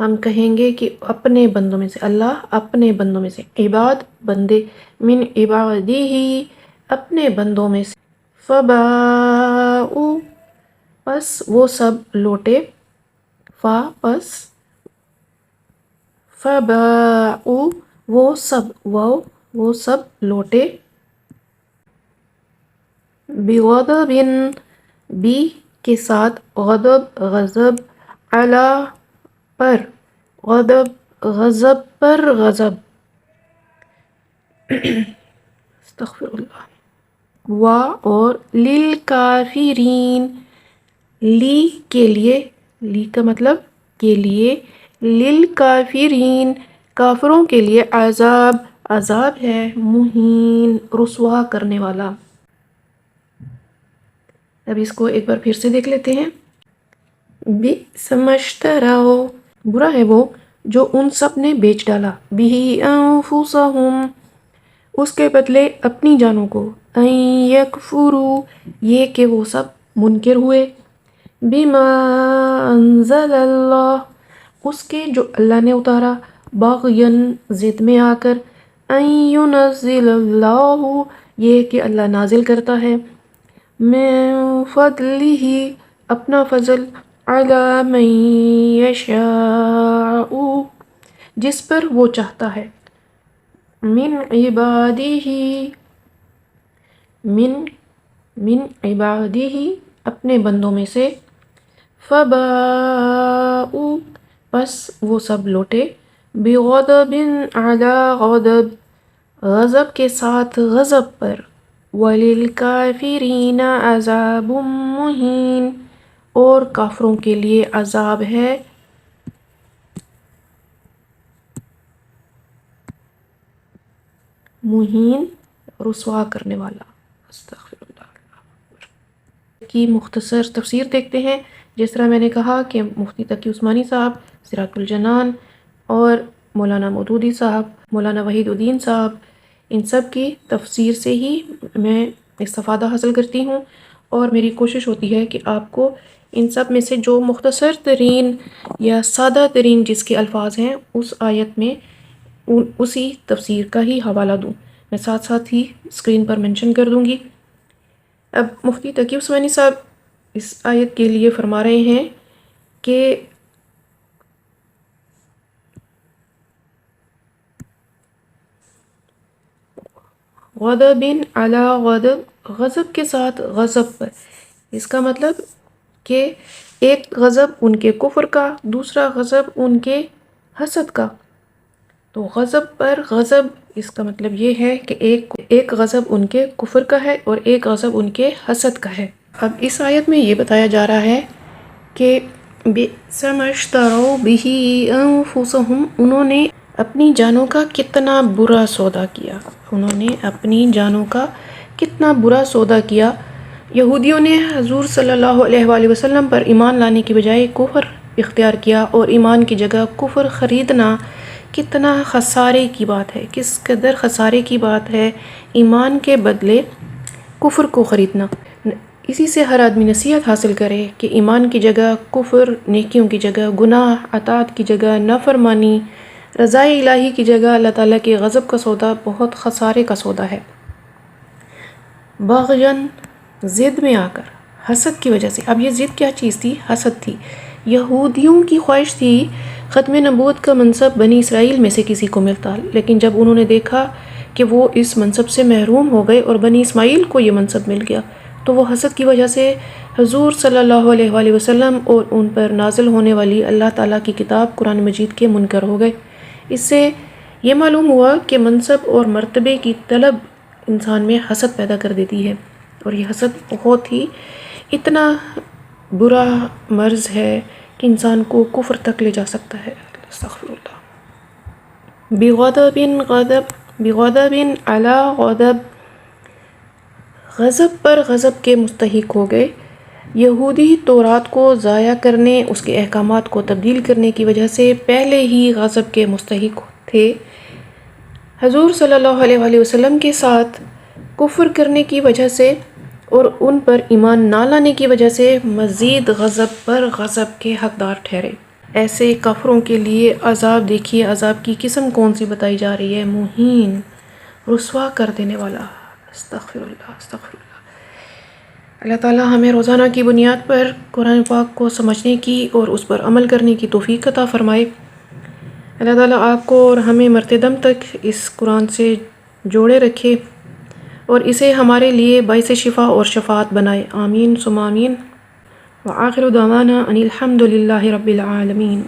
ہم کہیں گے کہ اپنے بندوں میں سے، اللہ اپنے بندوں میں سے، عباد بندے، من عبادی ہی اپنے بندوں میں سے، فباؤ پس وہ سب لوٹے، پس فباؤ وہ سب لوٹے، بغضب بی کے ساتھ غضب علی پر، غضب پر غضب، استغفر اللہ، اور للکافرین لی کے لیے، لی کا مطلب کے لیے، للکافرین کافروں کے لیے، عذاب ہے، مہین رسوا کرنے والا۔ اب اس کو ایک بار پھر سے دیکھ لیتے ہیں۔ بئس ما اشتروا برا ہے وہ جو ان سب نے بیچ ڈالا، بہ انفسہم اس کے بدلے اپنی جانوں کو، ان یکفروا یہ کہ وہ سب منکر ہوئے، بما انزل اللہ اس کے جو اللہ نے اتارا، باغین ضد میں آ کر، ان ینزل اللہ یہ کہ اللہ نازل کرتا ہے، من فضلہ اپنا فضل، علی من یشاء جس پر وہ چاہتا ہے، من عبادہ اپنے بندوں میں سے، فباؤ پس وہ سب لوٹے، بغضب علی غضب غضب کے ساتھ غضب پر، وللکافرین عذاب مہین اور کافروں کے لیے عذاب ہے مہین رسوا کرنے والا۔ استغفر اللہ کی مختصر تفسیر دیکھتے ہیں۔ جس طرح میں نے کہا کہ مفتی تقی عثمانی صاحب، سراج الجنان اور مولانا مودودی صاحب، مولانا وحید الدین صاحب، ان سب کی تفسیر سے ہی میں استفادہ حاصل کرتی ہوں، اور میری کوشش ہوتی ہے کہ آپ کو ان سب میں سے جو مختصر ترین یا سادہ ترین جس کے الفاظ ہیں اس آیت میں اسی تفسیر کا ہی حوالہ دوں۔ میں ساتھ ساتھ ہی اسکرین پر منشن کر دوں گی۔ اب مفتی تقی عثمانی صاحب اس آیت کے لیے فرما رہے ہیں کہ غضب علی غضب غضب کے ساتھ غضب پر، اس کا مطلب کہ ایک غضب ان کے کفر کا، دوسرا غضب ان کے حسد کا۔ تو غضب پر غضب اس کا مطلب یہ ہے کہ ایک غضب ان کے کفر کا ہے اور ایک غضب ان کے حسد کا ہے۔ اب اس آیت میں یہ بتایا جا رہا ہے کہ بئس ما اشتروا بہ انفسہم انہوں نے اپنی جانوں کا کتنا برا سودا کیا، انہوں نے اپنی جانوں کا کتنا برا سودا کیا۔ یہودیوں نے حضور صلی اللہ علیہ وآلہ وسلم پر ایمان لانے کی بجائے کفر اختیار کیا، اور ایمان کی جگہ کفر خریدنا کتنا خسارے کی بات ہے، کس قدر خسارے کی بات ہے ایمان کے بدلے کفر کو خریدنا۔ اسی سے ہر آدمی نصیحت حاصل کرے کہ ایمان کی جگہ کفر، نیکیوں کی جگہ گناہ، اطاعت کی جگہ نافرمانی، رضائے الہی کی جگہ اللہ تعالیٰ کے غضب کا سودا بہت خسارے کا سودا ہے۔ باغین ضد میں آ کر، حسد کی وجہ سے۔ اب یہ ضد کیا چیز تھی؟ حسد تھی۔ یہودیوں کی خواہش تھی ختم نبوت کا منصب بنی اسرائیل میں سے کسی کو ملتا، لیکن جب انہوں نے دیکھا کہ وہ اس منصب سے محروم ہو گئے اور بنی اسماعیل کو یہ منصب مل گیا، تو وہ حسد کی وجہ سے حضور صلی اللہ علیہ وآلہ وسلم اور ان پر نازل ہونے والی اللہ تعالیٰ کی کتاب قرآن مجید کے منکر ہو گئے۔ اس سے یہ معلوم ہوا کہ منصب اور مرتبے کی طلب انسان میں حسد پیدا کر دیتی ہے، اور یہ حسد بہت ہی اتنا برا مرض ہے کہ انسان کو کفر تک لے جا سکتا ہے۔ استغفر اللہ۔ بغضب علی غضب غضب پر غضب کے مستحق ہو گئے۔ یہودی تورات کو ضائع کرنے، اس کے احکامات کو تبدیل کرنے کی وجہ سے پہلے ہی غضب کے مستحق تھے۔ حضور صلی اللہ علیہ وآلہ وسلم کے ساتھ کفر کرنے کی وجہ سے اور ان پر ایمان نہ لانے کی وجہ سے مزید غضب پر غضب کے حقدار ٹھہرے۔ ایسے کافروں کے لیے عذاب دیکھیے، عذاب کی قسم کون سی بتائی جا رہی ہے، مہین، رسوا کر دینے والا۔ استغفر اللہ، استغفر اللہ۔ اللہ تعالیٰ ہمیں روزانہ کی بنیاد پر قرآن پاک کو سمجھنے کی اور اس پر عمل کرنے کی توفیق عطا فرمائے۔ اللہ تعالیٰ آپ کو اور ہمیں مرتے دم تک اس قرآن سے جوڑے رکھے اور اسے ہمارے لیے باعث شفا اور شفاعت بنائے، آمین ثم آمین۔ وآخر دعوانا ان الحمد للہ رب العالمین۔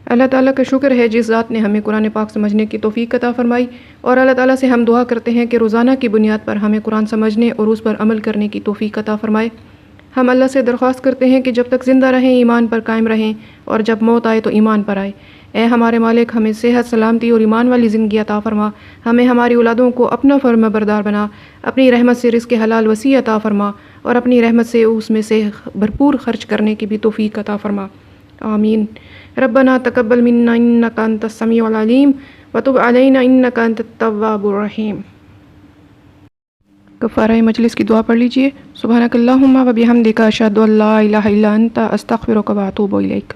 اللہ تعالیٰ کا شکر ہے جس ذات نے ہمیں قرآن پاک سمجھنے کی توفیق عطا فرمائی، اور اللہ تعالیٰ سے ہم دعا کرتے ہیں کہ روزانہ کی بنیاد پر ہمیں قرآن سمجھنے اور اس پر عمل کرنے کی توفیق عطا فرمائے۔ ہم اللہ سے درخواست کرتے ہیں کہ جب تک زندہ رہیں ایمان پر قائم رہیں، اور جب موت آئے تو ایمان پر آئے۔ اے ہمارے مالک، ہمیں صحت، سلامتی اور ایمان والی زندگی عطا فرما، ہمیں ہماری اولادوں کو اپنا فرما بردار بنا، اپنی رحمت سے رزق حلال وسیع عطا فرما، اور اپنی رحمت سے اس میں سے بھرپور خرچ کرنے کی بھی توفیق عطا فرما، آمین۔ ربنا تقبل منا انک انت السمیع العلیم وتب علینا انک انت التواب الرحیم۔ کفارہ مجلس کی دعا پڑھ لیجئے۔ سبحانک اللہم و بحمدک اشہد ان لا الہ الا انت استغفرک و اتوب الیک۔